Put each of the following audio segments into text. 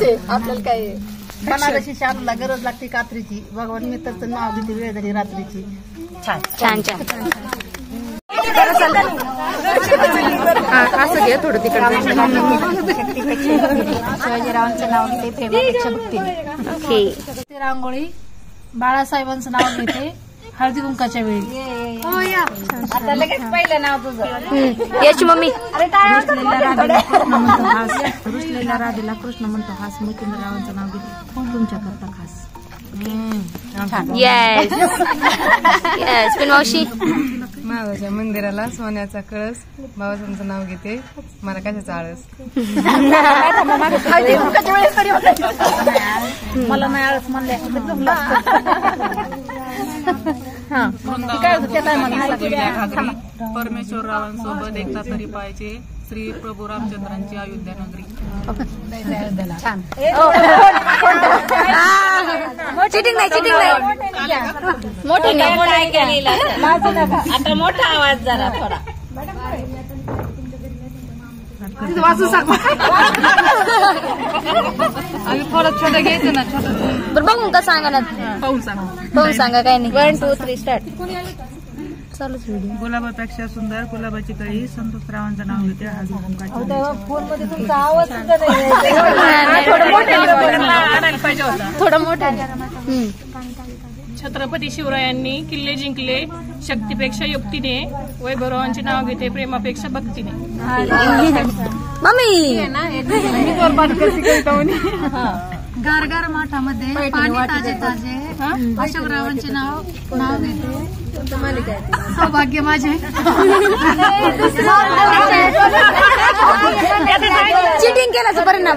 आपल्याला काय बनारसी शालूला गरज लागते कात्रीची. भगवान मित्राचं नाव घेते वेळ झाली रात्रीची. छान छान छान. असं घ्या थोडं तिकडे. शिवाजीरावांचं नाव घेते प्रेमापेक्षा भक्तीने. ओके. रांगोळी बाळासाहेबांचं नाव घेते हळदी कुंकाच्या वेळी. आता लगेच पहिलं नाव तुझं. याची मम्मी. रुसलेल्या राधेला कृष्ण म्हणतो हास. मुकुंदरावांचं नाव घेते तुमच्या करता खास. Yes yes. पण मावशी महादेवाच्या मंदिराला सोन्याचा कळस. बाबासाहेबांचं नाव घेते मला कशाचा आळस. मला नाही आळस म्हणले. परमेश्वररावांसोबत एकता तरी पाहिजे. श्री प्रभू रामचंद्रांची अयोध्या नगरी. छान. चिटिंग नाही चिटिंग नाही. मोठे नाही. आता मोठा आवाज जरा थोडा वाचू सांग. आम्ही थोडं छोटं घ्यायचं ना. छोटं बरं बघून का सांगा ना. पाहून सांगा. पाहून सांगा. काय नाही. 1 2 3 स्टार्ट. चालूच व्हिडिओ. गुलाबापेक्षा सुंदर गुलाबाची कळी. संतोषरावांचं नाव घेते हळदी कुंकाची. फोन मध्ये तुमचा आवाज सुद्धा नाही. थोडं मोठं. छत्रपती शिवरायांनी किल्ले जिंकले शक्तीपेक्षा युक्तीने. वैभवरावांचे नाव घेते प्रेमापेक्षा भक्तीने. मम्मी. गारगार माठामध्ये पाणी ताजे ताजे. अशोकरावांचे नाव घेते सौभाग्य माझे. चिटिंग केल्याचा परिणाम.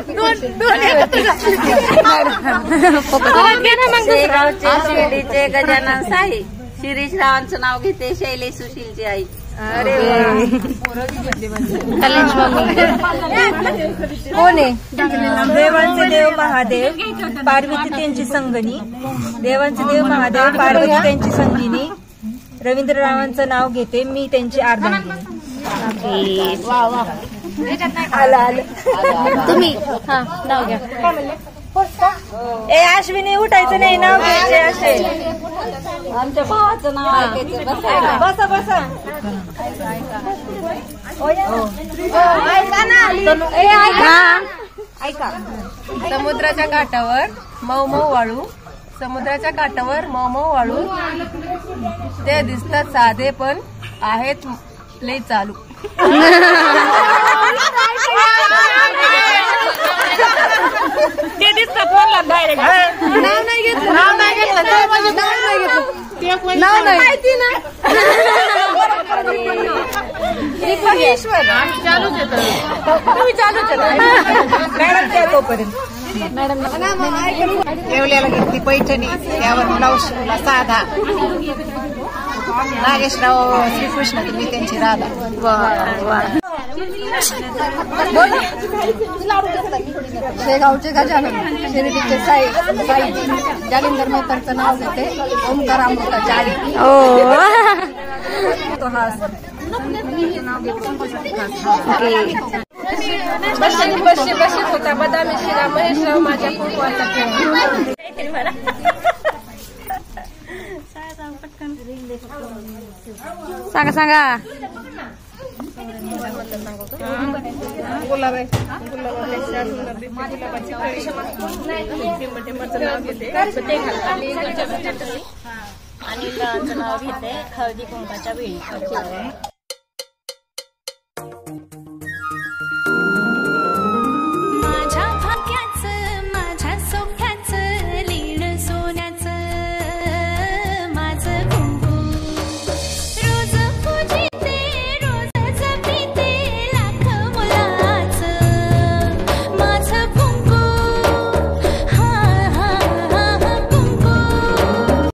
शिर्डीचे गजानन साई. शिरीषरावांचं नाव घेते शैलेश सुशीलची आई. अरे कोण आहे. देवांचे देव महादेव पार्वती त्यांची संगणी. देवांचे देव महादेव पार्वती त्यांची संगिनी. रवींद्ररावांचं नाव घेते मी त्यांची अर्धांगिनी. आलं तुम्ही हा नाव घ्या. ए अश्विनी उठायचं नाही नाव घ्यायचे असे. आमच्या भावाचं नाव ऐकायचं. बसा बसा. ऐका. समुद्राच्या काठावर मऊ मऊ वाळू. समुद्राच्या काठावर मऊ मऊ वाळू. ते दिसतात साधे पण आहेत लई चालू. ते दिसतात म्हणला डायरेक्ट. नाव नाही घेतलं. नाव नाही घेतलं. नाव नाही माहिती ना. चालूच येतं. तुम्ही चालूच मॅडम त्या तोपर्यंत. येवल्याला घेतली पैठणी. यावर ब्लाऊज शिवला साधा. नागेशराव श्रीकृष्ण तुम्ही त्यांची राधा. शेगावचे गजानन. शिर्डीचे साई. जालिंदर मेहतांचं नाव घेते ओमकार अमृताची आई. बशी बशी होता बदामी शिरा महेशराव माझ्या कुंकवाचा. सांगा सांगा. अनिल रावांचं नाव घेते हळदी कुंकाच्या वेळी.